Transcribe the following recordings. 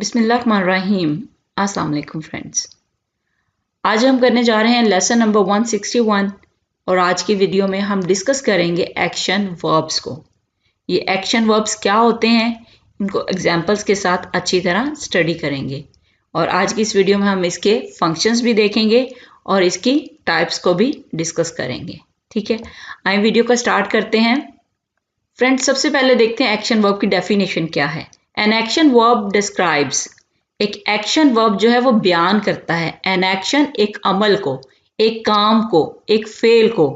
बिस्मिल्लाहिर्रहमानिर्रहीम। अस्सलाम वालेकुम फ्रेंड्स। आज हम करने जा रहे हैं लेसन नंबर 161 और आज की वीडियो में हम डिस्कस करेंगे एक्शन वर्ब्स को। ये एक्शन वर्ब्स क्या होते हैं, इनको एग्जांपल्स के साथ अच्छी तरह स्टडी करेंगे और आज की इस वीडियो में हम इसके फंक्शंस भी देखेंगे और इसकी टाइप्स को भी डिस्कस करेंगे। ठीक है, आइए वीडियो का स्टार्ट करते हैं। फ्रेंड्स, सबसे पहले देखते हैं एक्शन वर्ब की डेफिनेशन क्या है। एन एक्शन वर्ब डिस्क्राइब्स, एक एक्शन वर्ब जो है वो बयान करता है। एन एक्शन एक अमल को, एक काम को, एक फेल को,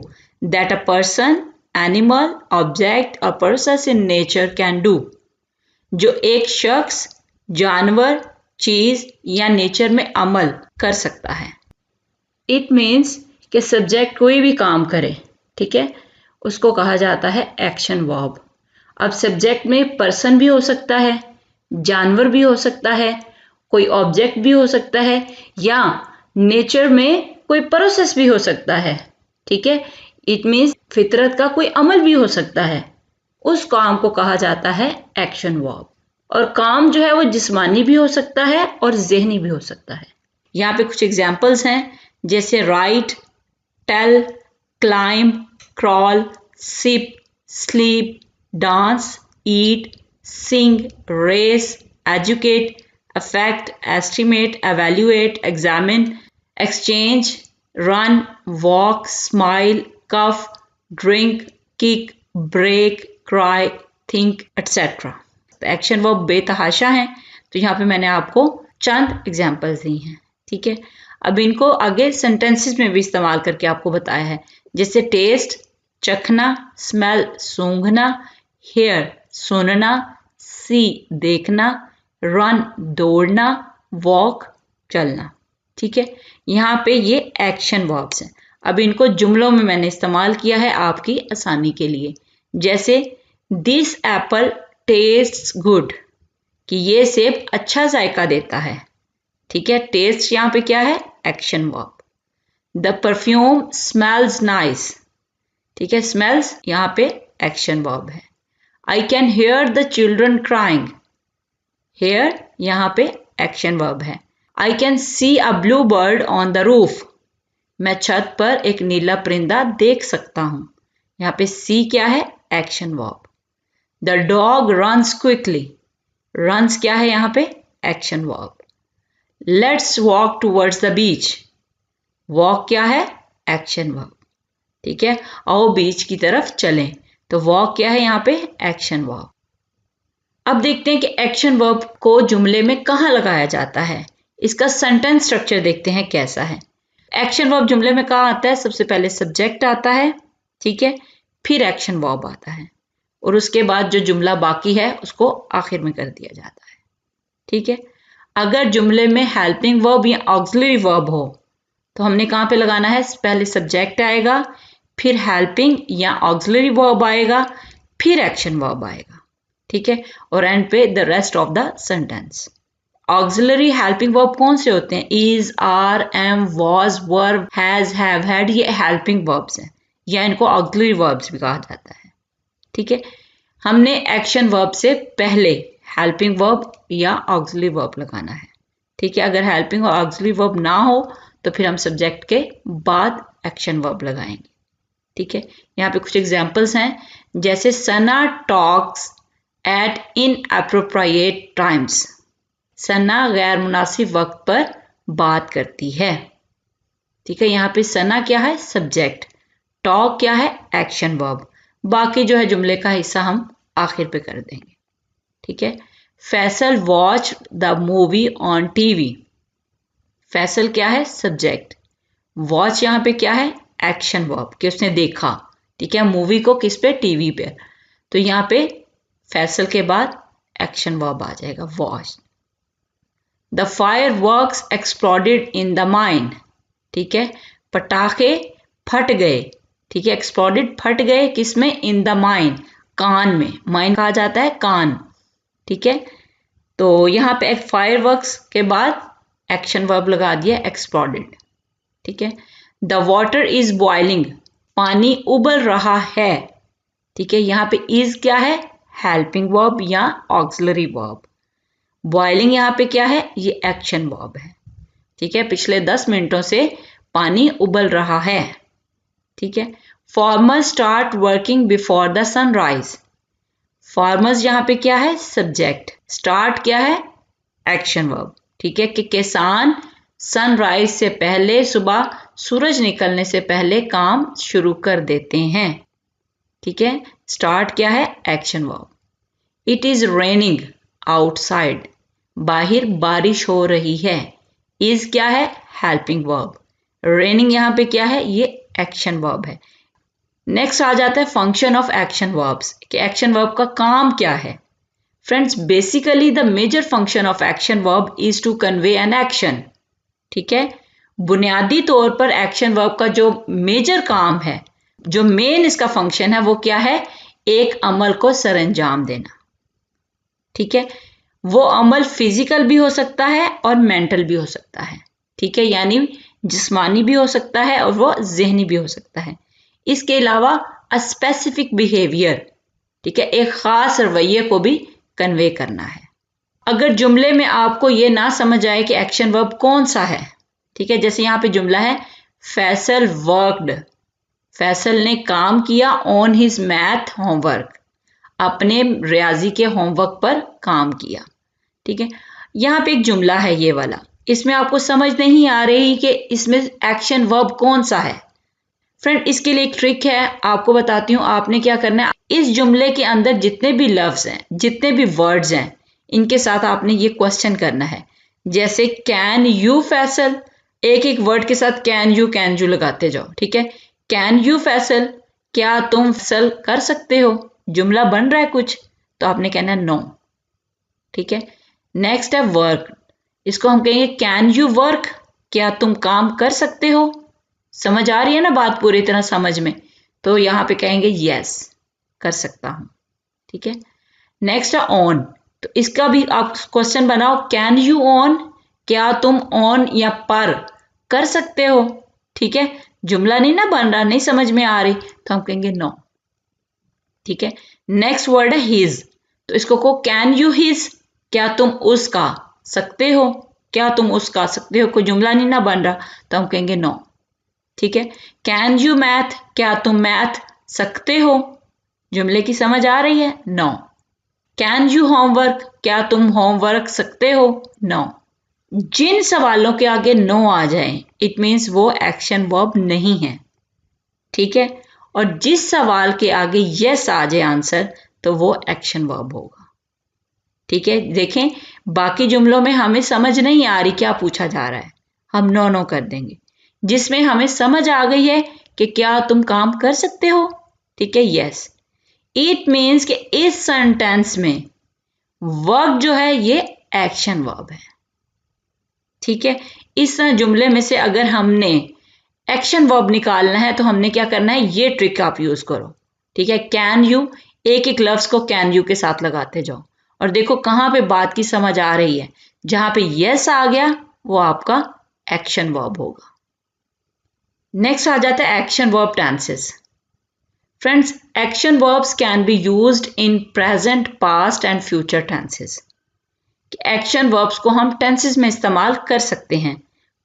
that a person, animal, object और process in nature can do, जो एक शख्स, जानवर, चीज या नेचर में अमल कर सकता है। इट मीन्स कि सब्जेक्ट कोई भी काम करे, ठीक है, उसको कहा जाता है एक्शन वर्ब। अब सब्जेक्ट में पर्सन भी हो सकता है, जानवर भी हो सकता है, कोई ऑब्जेक्ट भी हो सकता है या नेचर में कोई प्रोसेस भी हो सकता है। ठीक है, इट मीन्स फितरत का कोई अमल भी हो सकता है। उस काम को कहा जाता है एक्शन वर्ब। और काम जो है वो जिस्मानी भी हो सकता है और ज़हनी भी हो सकता है। यहाँ पे कुछ एग्जाम्पल्स हैं, जैसे write, tell, climb, crawl, sip, sleep, dance, eat, sing, race, educate, affect, estimate, evaluate, examine, exchange, run, walk, smile, cough, drink, kick, break, cry, think, etc. Action verb बेतहाशा हैं, तो यहाँ पे मैंने आपको चंद एग्जाम्पल्स दी हैं। ठीक है, अब इनको आगे सेंटेंसेस में भी इस्तेमाल करके आपको बताया है, जैसे टेस्ट चखना, स्मेल सूंघना, हेयर सुनना, सी देखना, रन दौड़ना, वॉक चलना। ठीक है, यहाँ पे ये एक्शन वर्ब्स हैं। अब इनको जुमलों में मैंने इस्तेमाल किया है आपकी आसानी के लिए, जैसे दिस एप्पल टेस्ट गुड, कि ये सेब अच्छा जायका देता है। ठीक है, टेस्ट यहाँ पे क्या है, action verb. The perfume smells nice, ठीक है, स्मेल्स यहाँ पे एक्शन वर्ब है। I can hear the children crying, hear यहाँ पे एक्शन वर्ब है। I can see a blue bird on the roof, मैं छत पर एक नीला परिंदा देख सकता हूं। यहाँ पे सी क्या है, action verb. The dog runs quickly, runs क्या है यहाँ पे, action verb. Let's walk towards the beach, walk क्या है, एक्शन वर्ब। ठीक है, आओ बीच की तरफ चलें, तो वॉक क्या है यहाँ पे, एक्शन वर्ब। अब देखते हैं कि एक्शन वर्ब को जुमले में कहाँ लगाया जाता है। इसका सेंटेंस स्ट्रक्चर देखते हैं कैसा है। एक्शन वर्ब जुमले में कहाँ आता है, सबसे पहले सब्जेक्ट आता है, ठीक है, फिर एक्शन वर्ब आता है और उसके बाद जो जुमला बाकी है उसको आखिर में कर दिया जाता है। ठीक है, अगर जुमले में हेल्पिंग वर्ब या ऑक्सिलरी वर्ब हो तो हमने कहाँ पे लगाना है, पहले सब्जेक्ट आएगा, फिर हेल्पिंग या ऑक्सिलरी वर्ब आएगा, फिर एक्शन वर्ब आएगा। ठीक है, और एंड पे the rest of the sentence. Auxiliary helping verb कौन से होते हैं, is, are, am, was, verb, has, have, had, ये हेल्पिंग वर्ब्स हैं या इनको ऑक्सिलरी वर्ब्स भी कहा जाता है। ठीक है, हमने एक्शन वर्ब से पहले हेल्पिंग वर्ब या ऑक्सिलरी वर्ब लगाना है। ठीक है, अगर हेल्पिंग और ऑक्सिलरी वर्ब ना हो तो फिर हम सब्जेक्ट के बाद एक्शन वर्ब लगाएंगे। ठीक है, यहाँ पे कुछ एग्जाम्पल्स हैं, जैसे सना टॉक्स एट इनअप्रोप्रिएट टाइम्स, सना गैर मुनासिब वक्त पर बात करती है। ठीक है, यहाँ पे सना क्या है, सब्जेक्ट, टॉक क्या है, एक्शन वर्ब। बाकी जो है जुमले का हिस्सा हम आखिर पे कर देंगे। ठीक है, Faisal watch the movie on TV, Faisal क्या है, सब्जेक्ट, वॉच यहाँ पे क्या है, एक्शन वर्ब, कि उसने देखा। ठीक है, मूवी को किस पे, टीवी पे, तो यहाँ पे फैसल के बाद एक्शन वर्ब आ जाएगा, watch. The fire works exploded in the mine, ठीक है, पटाखे फट गए। ठीक है, एक्सप्लोडेड फट गए किसमें, इन द माइन, कान में, माइन कहा जाता है कान। ठीक है, तो यहाँ पे फायर वर्क्स के बाद एक्शन वर्ब लगा दिया, एक्सप्लोडेड। ठीक है, द वाटर इज बॉइलिंग, पानी उबल रहा है। ठीक है, यहाँ पे इज क्या है, हेल्पिंग वर्ब या ऑक्सिलरी वर्ब। बॉइलिंग यहाँ पे क्या है, ये एक्शन वर्ब है। ठीक है, पिछले 10 मिनटों से पानी उबल रहा है। ठीक है, farmers start working before the sunrise. Farmers यहाँ पे क्या है, सब्जेक्ट, स्टार्ट क्या है, एक्शन वर्ब। ठीक है, कि किसान सनराइज से पहले, सुबह सूरज निकलने से पहले काम शुरू कर देते हैं। ठीक है, स्टार्ट क्या है, action verb. It is raining outside, बाहर बारिश हो रही है। इज क्या है, हेल्पिंग वर्ब। रेनिंग यहाँ पे क्या है, ये एक्शन वर्ब है। नेक्स्ट आ जाता है फंक्शन ऑफ एक्शन वर्ब्स, कि एक्शन वर्ब का काम क्या है। Friends, basically the major function of action verb is to convey an action. ठीक है, बुनियादी तौर पर एक्शन वर्ब का जो मेजर काम है, जो मेन इसका फंक्शन है, वो क्या है, एक अमल को सरंजाम देना। ठीक है, वो अमल फिजिकल भी हो सकता है और मेंटल भी हो सकता है। ठीक है, यानी जिस्मानी भी हो सकता है और वो जहनी भी हो सकता है। इसके अलावा अ स्पेसिफिक बिहेवियर, ठीक है, एक खास रवैये को भी कन्वे करना है। अगर जुमले में आपको ये ना समझ आए कि एक्शन वर्ब कौन सा है, ठीक है, जैसे यहाँ पे जुमला है फैसल वर्कड, फैसल ने काम किया ऑन हिज मैथ होमवर्क, अपने रियाजी के होमवर्क पर काम किया। ठीक है, यहाँ पे एक जुमला है ये वाला, इसमें आपको समझ नहीं आ रही कि इसमें एक्शन वर्ब कौन सा है। फ्रेंड, इसके लिए एक ट्रिक है, आपको बताती हूँ। आपने क्या करना है, इस जुमले के अंदर जितने भी लफ्ज हैं, जितने भी वर्ड्स हैं, इनके साथ आपने ये क्वेश्चन करना है। जैसे कैन यू फैसल, एक एक वर्ड के साथ कैन यू लगाते जाओ। ठीक है, कैन यू फैसल, क्या तुम फैसल कर सकते हो। जुमला बन रहा है कुछ, तो आपने कहना है नो। ठीक है, नेक्स्ट है वर्क, इसको हम कहेंगे कैन यू वर्क, क्या तुम काम कर सकते हो। समझ आ रही है ना बात पूरी तरह समझ में, तो यहां पे कहेंगे यस, कर सकता हूं। ठीक है, नेक्स्ट है ऑन, तो इसका भी आप क्वेश्चन बनाओ, कैन यू ऑन, क्या तुम ऑन या पर कर सकते हो। ठीक है, जुमला नहीं ना बन रहा, नहीं समझ में आ रही, तो हम कहेंगे नो। ठीक है, नेक्स्ट वर्ड है हिज, तो इसको को कैन यू हिज, क्या तुम उसका सकते हो, क्या तुम उसका सकते हो, कोई जुमला नहीं ना बन रहा, तो हम कहेंगे नो। ठीक है, कैन यू मैथ, क्या तुम मैथ सकते हो, जुमले की समझ आ रही है, नो। कैन यू होमवर्क, क्या तुम होमवर्क सकते हो, नो। जिन सवालों के आगे नो आ जाए, इट मीन्स वो एक्शन वर्ब नहीं है। ठीक है, और जिस सवाल के आगे यस आ जाए आंसर, तो वो एक्शन वर्ब होगा। ठीक है, देखें बाकी जुमलों में हमें समझ नहीं आ रही क्या पूछा जा रहा है, हम नो नो कर देंगे। जिसमें हमें समझ आ गई है कि क्या तुम काम कर सकते हो, ठीक है, यस, इट मीन्स कि इस सेंटेंस में वर्ब जो है ये एक्शन वर्ब है। ठीक है, इस जुमले में से अगर हमने एक्शन वर्ब निकालना है तो हमने क्या करना है, ये ट्रिक आप यूज करो। ठीक है, कैन यू, एक एक लफ्ज को कैन यू के साथ लगाते जाओ और देखो कहां पे बात की समझ आ रही है। जहां पे यस आ गया वो आपका एक्शन वर्ब होगा। नेक्स्ट आ जाता है action verb tenses. Friends, action verbs can be used in present, past and future tenses. Action verbs को हम टेंसेस में इस्तेमाल कर सकते हैं,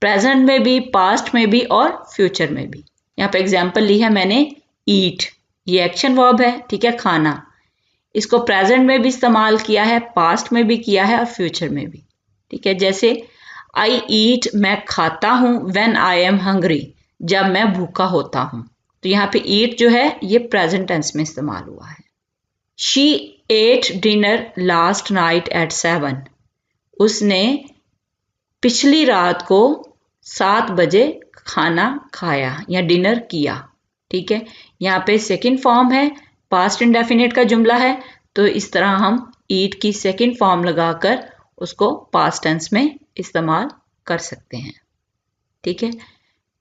प्रेजेंट में भी, पास्ट में भी और फ्यूचर में भी। यहाँ पे एग्जांपल ली है मैंने, ईट, ये एक्शन वर्ब है। ठीक है, खाना, इसको प्रेजेंट में भी इस्तेमाल किया है, पास्ट में भी किया है और फ्यूचर में भी। ठीक है, जैसे आई ईट, मैं खाता हूं, व्हेन आई एम हंग्री, जब मैं भूखा होता हूं। तो यहाँ पे ईट जो है ये प्रेजेंट टेंस में इस्तेमाल हुआ है। She ate dinner last night at 7, उसने पिछली रात को 7 बजे खाना खाया या डिनर किया। ठीक है, यहाँ पे सेकंड फॉर्म है, पास्ट इंडेफिनिट का जुमला है, तो इस तरह हम ईट की सेकंड फॉर्म लगाकर उसको पास्ट टेंस में इस्तेमाल कर सकते हैं। ठीक है,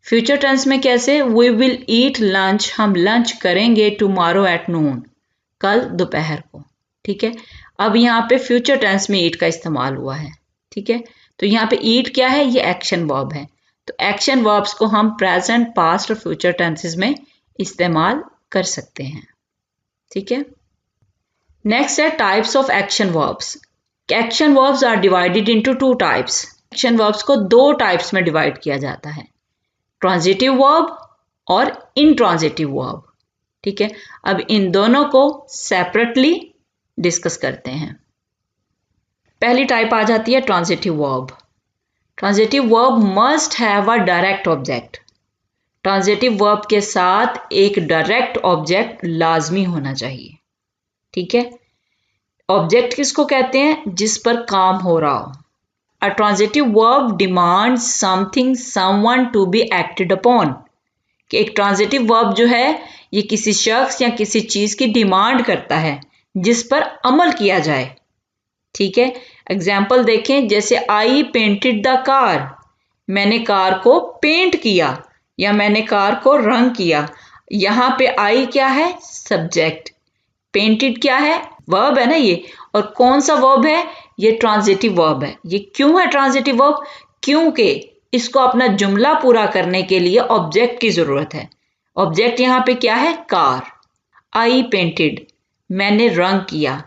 फ्यूचर टेंस में कैसे, वी विल ईट लंच, हम लंच करेंगे टुमारो एट नून, कल दोपहर को। ठीक है, अब यहाँ पे फ्यूचर टेंस में ईट का इस्तेमाल हुआ है। ठीक है, तो यहाँ पे ईट क्या है, ये एक्शन वर्ब है। तो एक्शन वर्ब्स को हम प्रेजेंट, पास्ट और फ्यूचर टेंसेस में इस्तेमाल कर सकते हैं। ठीक है, नेक्स्ट है types of action verbs. Action verbs are divided into two types. Action verbs को दो टाइप्स में डिवाइड किया जाता है, ट्रांजिटिव वर्ब और इनट्रांजिटिव वर्ब। ठीक है, अब इन दोनों को सेपरेटली डिस्कस करते हैं। पहली टाइप आ जाती है transitive verb. Transitive verb must have a direct object. Transitive verb के साथ एक डायरेक्ट ऑब्जेक्ट लाजमी होना चाहिए। ठीक है, ऑब्जेक्ट किसको कहते हैं? जिस पर काम हो रहा हो। A transitive verb demands something someone to be acted upon. कि एक ट्रांजिटिव वर्ब जो है ये किसी शख्स या किसी चीज की डिमांड करता है जिस पर अमल किया जाए। ठीक है, एग्जाम्पल देखें, जैसे आई पेंटेड द कार, मैंने कार को पेंट किया या मैंने कार को रंग किया। यहाँ पे आई क्या है? सब्जेक्ट। पेंटेड क्या है? वर्ब है ना ये। और कौन सा वर्ब है? ये ट्रांजिटिव वर्ब है। ये क्यों है ट्रांजिटिव वर्ब? क्योंकि इसको अपना जुमला पूरा करने के लिए ऑब्जेक्ट की जरूरत है। ऑब्जेक्ट यहाँ पे क्या है? कार। आई पेंटेड, मैंने रंग किया।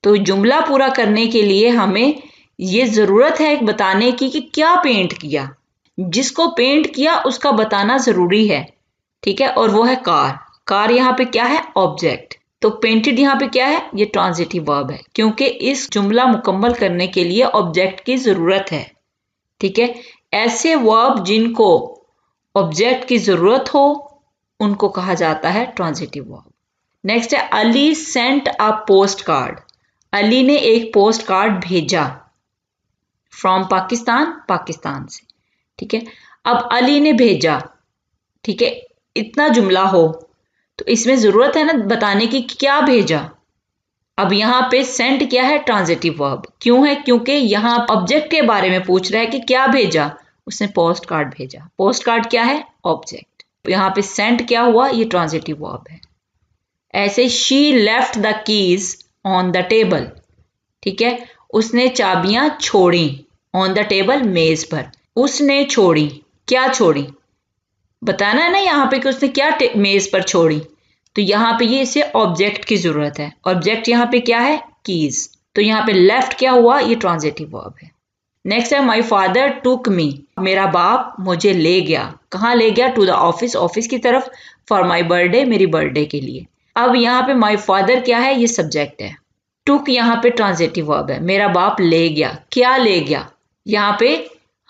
तो जुमला पूरा करने के लिए हमें ये जरूरत है बताने की कि क्या पेंट किया। जिसको पेंट किया उसका बताना जरूरी है। ठीक है, और वो है कार। कार यहाँ पे क्या है? ऑब्जेक्ट। तो पेंटेड यहाँ पे क्या है? ये ट्रांजिटिव वर्ब है, क्योंकि इस जुमला मुकम्मल करने के लिए ऑब्जेक्ट की जरूरत है। ठीक है, ऐसे वर्ब जिनको ऑब्जेक्ट की जरूरत हो उनको कहा जाता है ट्रांजिटिव वर्ब। नेक्स्ट है Ali sent a post card. Ali ने एक पोस्ट कार्ड भेजा फ्रॉम पाकिस्तान, पाकिस्तान से। ठीक है, अब अली ने भेजा। ठीक है, इतना जुमला हो तो इसमें जरूरत है ना बताने की क्या भेजा। अब यहाँ पे सेंट क्या है? Transitive verb. क्यों है? क्योंकि यहाँ ऑब्जेक्ट के बारे में पूछ रहा है कि क्या भेजा। उसने पोस्ट कार्ड भेजा। पोस्ट कार्ड क्या है? ऑब्जेक्ट। यहाँ पे सेंट क्या हुआ? ये ट्रांजिटिव वर्ब है। ऐसे she left the keys on the table. ठीक है, उसने चाबियां छोड़ी। ऑन द टेबल, मेज पर। उसने छोड़ी, क्या छोड़ी बताना है ना यहाँ पे कि उसने क्या मेज पर छोड़ी। तो यहाँ पे ये इसे ऑब्जेक्ट की जरूरत है। ऑब्जेक्ट यहाँ पे क्या है? कीज। तो यहाँ पे लेफ्ट क्या हुआ? ये ट्रांजिटिव वर्ब है। नेक्स्ट है माई फादर टुक मी। मेरा बाप मुझे ले गया। कहाँ ले गया? टू द ऑफिस, ऑफिस की तरफ। फॉर माई बर्थडे, मेरी बर्थडे के लिए। अब यहाँ पे माई फादर क्या है? ये सब्जेक्ट है। टुक यहाँ पे ट्रांजिटिव वर्ब है। मेरा बाप ले गया, क्या ले गया? यहाँ पे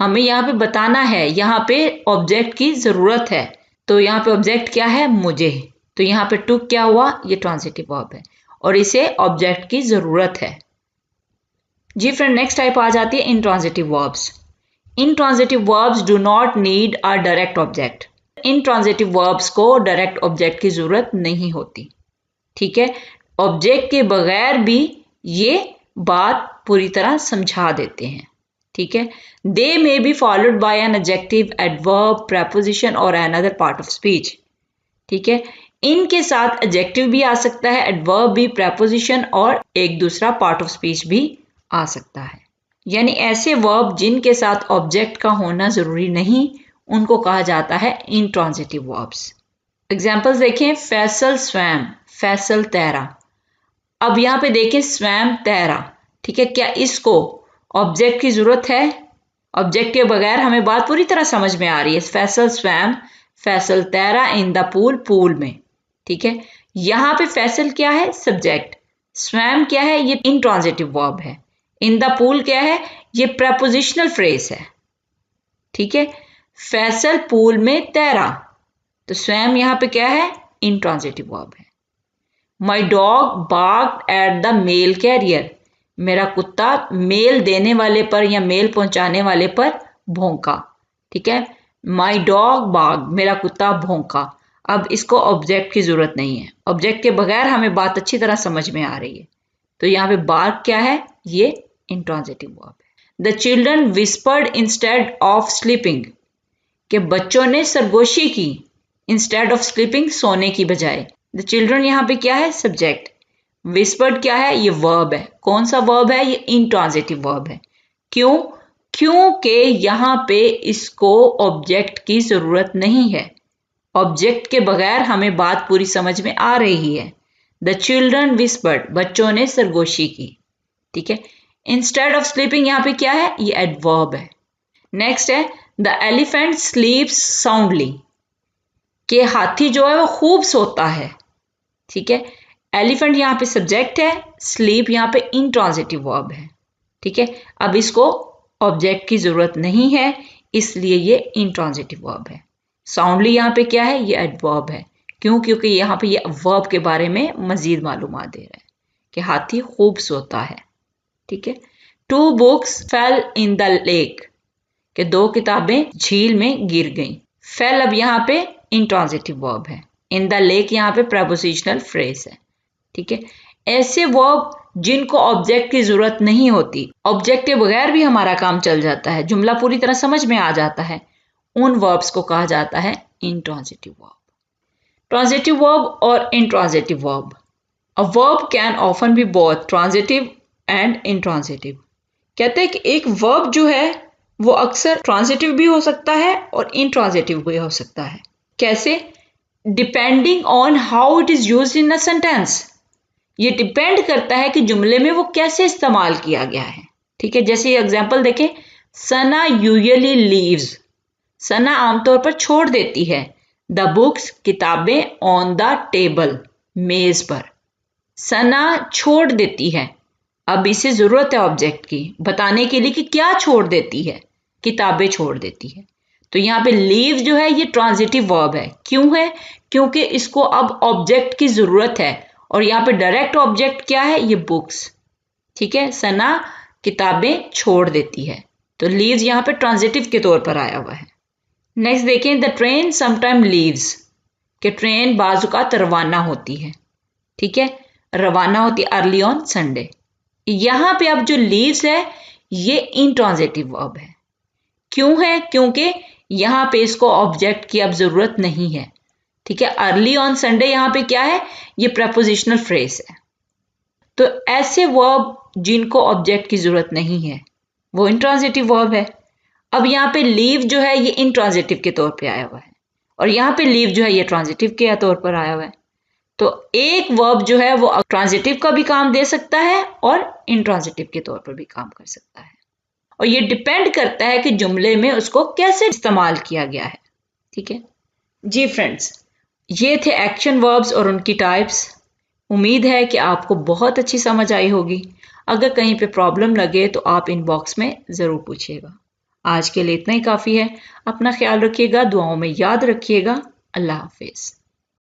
हमें यहाँ पे बताना है, यहाँ पे ऑब्जेक्ट की जरूरत है। तो यहाँ पे ऑब्जेक्ट क्या है? मुझे। तो यहाँ पे टुक क्या हुआ? ये ट्रांजिटिव वर्ब है और इसे ऑब्जेक्ट की जरूरत है। जी फ्रेंड, नेक्स्ट टाइप आ जाती है intransitive verbs. Intransitive verbs do not need a direct object. Intransitive verbs को डायरेक्ट ऑब्जेक्ट की जरूरत नहीं होती। ठीक है, ऑब्जेक्ट के बगैर भी ये बात पूरी तरह समझा देते हैं। ठीक है, they may be followed by an adjective, adverb, preposition और अनदर पार्ट ऑफ स्पीच। ठीक है, इनके साथ एडजेक्टिव भी आ सकता है, एडवर्ब भी, प्रेपोजिशन और एक दूसरा पार्ट ऑफ स्पीच भी आ सकता है। यानी ऐसे वर्ब जिनके साथ ऑब्जेक्ट का होना जरूरी नहीं, उनको कहा जाता है इनट्रांजिटिव वर्ब्स। एग्जाम्पल्स देखें, फैसल स्वैम, फैसल तैरा। अब यहाँ पे देखें स्वैम तैरा। ठीक है, क्या इसको ऑब्जेक्ट की जरूरत है? ऑब्जेक्ट के बगैर हमें बात पूरी तरह समझ में आ रही है। फैसल स्वैम, फैसल तैरा इन द पूल, पूल में। ठीक है, यहाँ पे फैसल क्या है? सब्जेक्ट। स्वैम क्या है? ये इनट्रांजिटिव वर्ब है। इन द पूल क्या है? ये प्रेपोजिशनल फ्रेज है। ठीक है, फैसल पूल में तैरा। तो स्वैम यहाँ पे क्या है? इनट्रांजिटिव वर्ब है। My dog barked at the mail carrier. मेरा कुत्ता मेल देने वाले पर या मेल पहुंचाने वाले पर भौंका। ठीक है, माई डॉग बार्क्ड, मेरा कुत्ता भौंका। अब इसको ऑब्जेक्ट की जरूरत नहीं है। ऑब्जेक्ट के बगैर हमें बात अच्छी तरह समझ में आ रही है। तो यहाँ पे बार्क क्या है? ये इंट्रांजिटिव वर्ब है। The children whispered instead of sleeping. के बच्चों ने सरगोशी की इंस्टेड ऑफ स्लीपिंग, सोने की बजाय। द चिल्ड्रन यहाँ पे क्या है? सब्जेक्ट। विस्पर्ड क्या है? ये वर्ब है। कौन सा वर्ब है? ये इंट्रांजिटिव वर्ब है। क्यों? क्योंकि यहाँ पे इसको ऑब्जेक्ट की जरूरत नहीं है। ऑब्जेक्ट के बगैर हमें बात पूरी समझ में आ रही है। द चिल्ड्रन विस्पर्ड, बच्चों ने सरगोशी की। ठीक है, इंस्टेड ऑफ स्लीपिंग यहाँ पे क्या है, ये एडवर्ब है। नेक्स्ट है द एलिफेंट स्लीप्स साउंडली, कि हाथी जो है वो खूब सोता है। ठीक है, एलिफेंट यहाँ पे सब्जेक्ट है, स्लीप यहाँ पे इंट्रांजिटिव वर्ब है। ठीक है, अब इसको ऑब्जेक्ट की जरूरत नहीं है, इसलिए ये इंट्रांजिटिव वर्ब है। साउंडली यहाँ पे क्या है, ये एडवर्ब है। क्यों? क्योंकि यहाँ पे ये वर्ब के बारे में मजीद मालूमात दे रहा है कि हाथी खूब सोता है। ठीक है, 2 books fail in the lake, कि 2 किताबें झील में गिर गईं। फेल अब यहाँ पे इंट्रांजिटिव वर्ब है। इन द लेक यहाँ पे प्रेपोजिशनल फ्रेज है। ठीक है, ऐसे वर्ब जिनको ऑब्जेक्ट की जरूरत नहीं होती, ऑब्जेक्ट के बगैर भी हमारा काम चल जाता है, जुमला पूरी तरह समझ में आ जाता है, उन वर्ब्स को कहा जाता है इंट्रांजिटिव वर्ब। ट्रांजिटिव वर्ब और intransitive verb. A verb can often be both transitive and intransitive. कहते हैं कि एक वर्ब जो है वो अक्सर ट्रांजिटिव भी हो सकता है और इंट्रांजिटिव भी हो सकता है। कैसे? Depending on how it is used in a sentence. ये डिपेंड करता है कि जुमले में वो कैसे इस्तेमाल किया गया है। ठीक है, जैसे एग्जांपल देखें, सना यूजुअली लीव्स, सना आमतौर पर छोड़ देती है, द बुक्स किताबें, ऑन द टेबल मेज पर। सना छोड़ देती है, अब इसे जरूरत है ऑब्जेक्ट की बताने के लिए कि क्या छोड़ देती है, किताबें छोड़ देती है। तो यहाँ पे लीव जो है ये ट्रांजिटिव वर्ब है। क्यों है? क्योंकि इसको अब ऑब्जेक्ट की जरूरत है, और यहाँ पे डायरेक्ट ऑब्जेक्ट क्या है, ये बुक्स। ठीक है, सना किताबें छोड़ देती है, तो लीव्स यहाँ पे ट्रांजिटिव के तौर पर आया हुआ है। नेक्स्ट देखें, द ट्रेन समटाइम लीव्स, कि ट्रेन बाजुकात रवाना होती है। ठीक है, रवाना होती अर्ली ऑन संडे। यहाँ पे अब जो लीव्स है ये इंट्रांजिटिव वर्ब है। क्यों है? क्योंकि यहाँ पे इसको ऑब्जेक्ट की अब जरूरत नहीं है। ठीक है, अर्ली ऑन संडे यहाँ पे क्या है, ये प्रपोजिशनल फ्रेज है। तो ऐसे वर्ब जिनको ऑब्जेक्ट की जरूरत नहीं है वो इंट्रांजिटिव वर्ब है। अब यहाँ पे लीव जो है ये इंट्रांजिटिव के तौर पे आया हुआ है, और यहाँ पे लीव जो है ये ट्रांजिटिव के तौर पर आया हुआ है। तो एक वर्ब जो है वो ट्रांजिटिव का भी काम दे सकता है और इंट्रांजिटिव के तौर पर भी काम कर सकता है, और ये डिपेंड करता है कि जुमले में उसको कैसे इस्तेमाल किया गया है। ठीक है जी फ्रेंड्स, ये थे एक्शन वर्ब्स और उनकी टाइप्स। उम्मीद है कि आपको बहुत अच्छी समझ आई होगी। अगर कहीं पे प्रॉब्लम लगे तो आप इनबॉक्स में ज़रूर पूछिएगा। आज के लिए इतना ही काफ़ी है। अपना ख्याल रखिएगा, दुआओं में याद रखिएगा। अल्लाह हाफिज़।